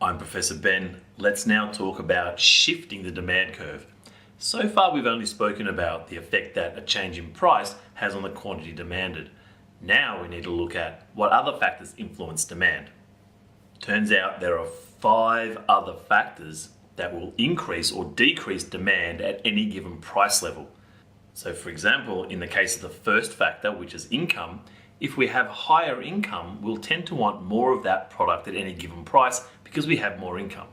I'm Professor Ben. Let's now talk about shifting the demand curve. So far we've only spoken about the effect that a change in price has on the quantity demanded. Now we need to look at what other factors influence demand. Turns out there are 5 other factors that will increase or decrease demand at any given price level. So for example, in the case of the first factor, which is income, if we have higher income, we'll tend to want more of that product at any given price because we have more income.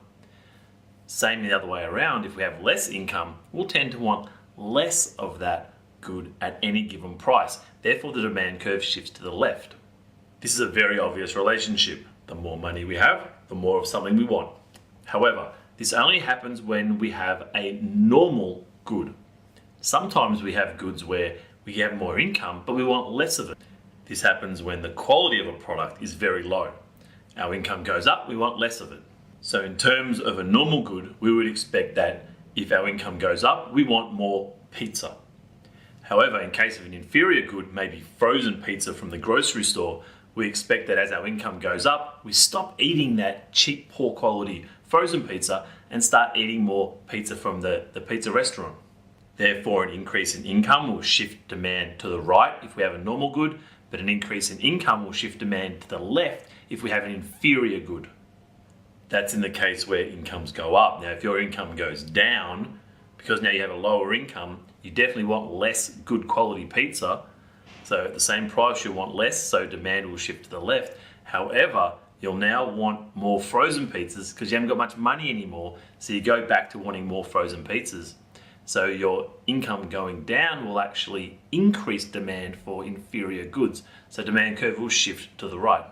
Same the other way around, if we have less income, we'll tend to want less of that good at any given price. Therefore, the demand curve shifts to the left. This is a very obvious relationship. The more money we have, the more of something we want. However, this only happens when we have a normal good. Sometimes we have goods where we have more income, but we want less of it. This happens when the quality of a product is very low. Our income goes up, we want less of it. So in terms of a normal good, we would expect that if our income goes up, we want more pizza. However, in case of an inferior good, maybe frozen pizza from the grocery store, we expect that as our income goes up, we stop eating that cheap, poor quality frozen pizza and start eating more pizza from the pizza restaurant. Therefore, an increase in income will shift demand to the right if we have a normal good, but an increase in income will shift demand to the left if we have an inferior good. That's in the case where incomes go up. Now, if your income goes down, because now you have a lower income, you definitely want less good quality pizza. So at the same price, you'll want less, so demand will shift to the left. However, you'll now want more frozen pizzas because you haven't got much money anymore, so you go back to wanting more frozen pizzas. So your income going down will actually increase demand for inferior goods. So demand curve will shift to the right.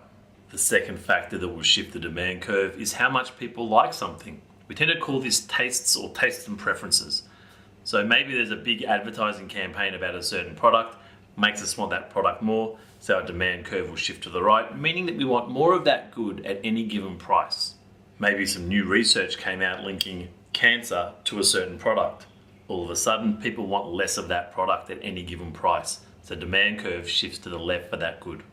The second factor that will shift the demand curve is how much people like something. We tend to call this tastes or tastes and preferences. So maybe there's a big advertising campaign about a certain product, makes us want that product more, so our demand curve will shift to the right, meaning that we want more of that good at any given price. Maybe some new research came out linking cancer to a certain product. All of a sudden, people want less of that product at any given price. So demand curve shifts to the left for that good.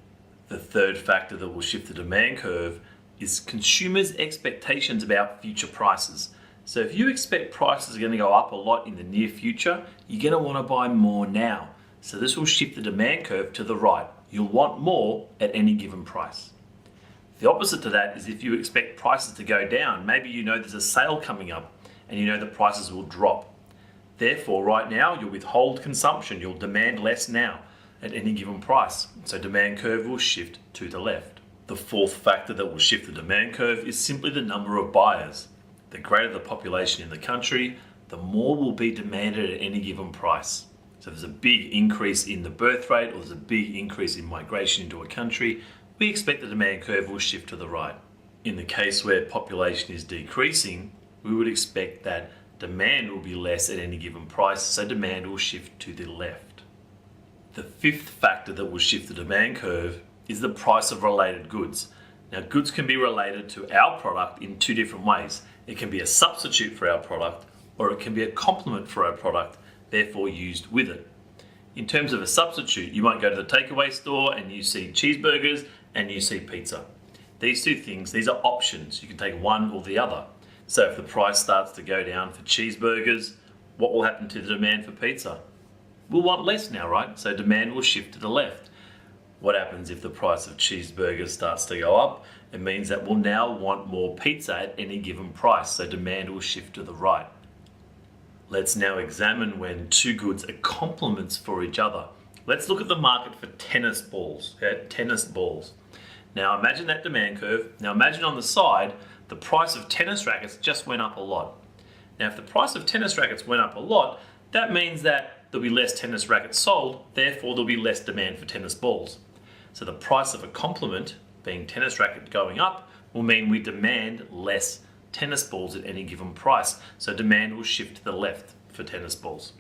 The third factor that will shift the demand curve is consumers' expectations about future prices. So if you expect prices are going to go up a lot in the near future, you're going to want to buy more now. So this will shift the demand curve to the right. You'll want more at any given price. The opposite to that is if you expect prices to go down. Maybe you know there's a sale coming up and you know the prices will drop. Therefore, right now, you'll withhold consumption. You'll demand less now at any given price. So demand curve will shift to the left. The fourth factor that will shift the demand curve is simply the number of buyers. The greater the population in the country, the more will be demanded at any given price. So if there's a big increase in the birth rate or there's a big increase in migration into a country, we expect the demand curve will shift to the right. In the case where population is decreasing, we would expect that demand will be less at any given price, so demand will shift to the left. The fifth factor that will shift the demand curve is the price of related goods. Now, goods can be related to our product in 2 different ways. It can be a substitute for our product, or it can be a complement for our product, therefore used with it. In terms of a substitute, you might go to the takeaway store and you see cheeseburgers and you see pizza. These 2 things, these are options. You can take one or the other. So if the price starts to go down for cheeseburgers, what will happen to the demand for pizza? We'll want less now, right? So demand will shift to the left. What happens if the price of cheeseburgers starts to go up? It means that we'll now want more pizza at any given price, so demand will shift to the right. Let's now examine when 2 goods are complements for each other. Let's look at the market for tennis balls, okay? Tennis balls. Now imagine that demand curve. Now imagine on the side, the price of tennis rackets just went up a lot. Now, if the price of tennis rackets went up a lot, that means that there'll be less tennis rackets sold, therefore there'll be less demand for tennis balls. So the price of a complement, being tennis racket going up, will mean we demand less tennis balls at any given price. So demand will shift to the left for tennis balls.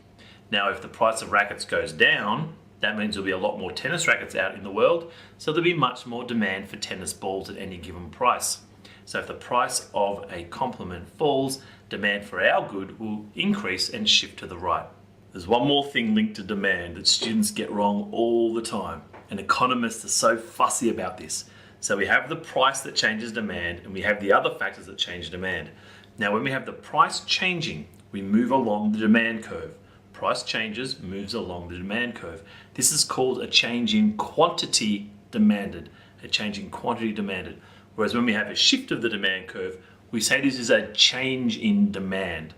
Now, if the price of rackets goes down, that means there'll be a lot more tennis rackets out in the world, so there'll be much more demand for tennis balls at any given price. So if the price of a complement falls, demand for our good will increase and shift to the right. There's one more thing linked to demand that students get wrong all the time, and economists are so fussy about this. So we have the price that changes demand, and we have the other factors that change demand. Now when we have the price changing, we move along the demand curve. Price changes, moves along the demand curve. This is called a change in quantity demanded, a change in quantity demanded. Whereas when we have a shift of the demand curve, we say this is a change in demand.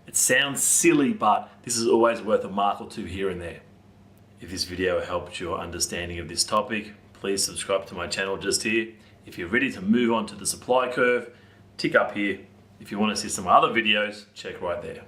It sounds silly, but this is always worth a mark or two here and there. If this video helped your understanding of this topic, please subscribe to my channel just here. If you're ready to move on to the supply curve, tick up here. If you want to see some other videos, check right there.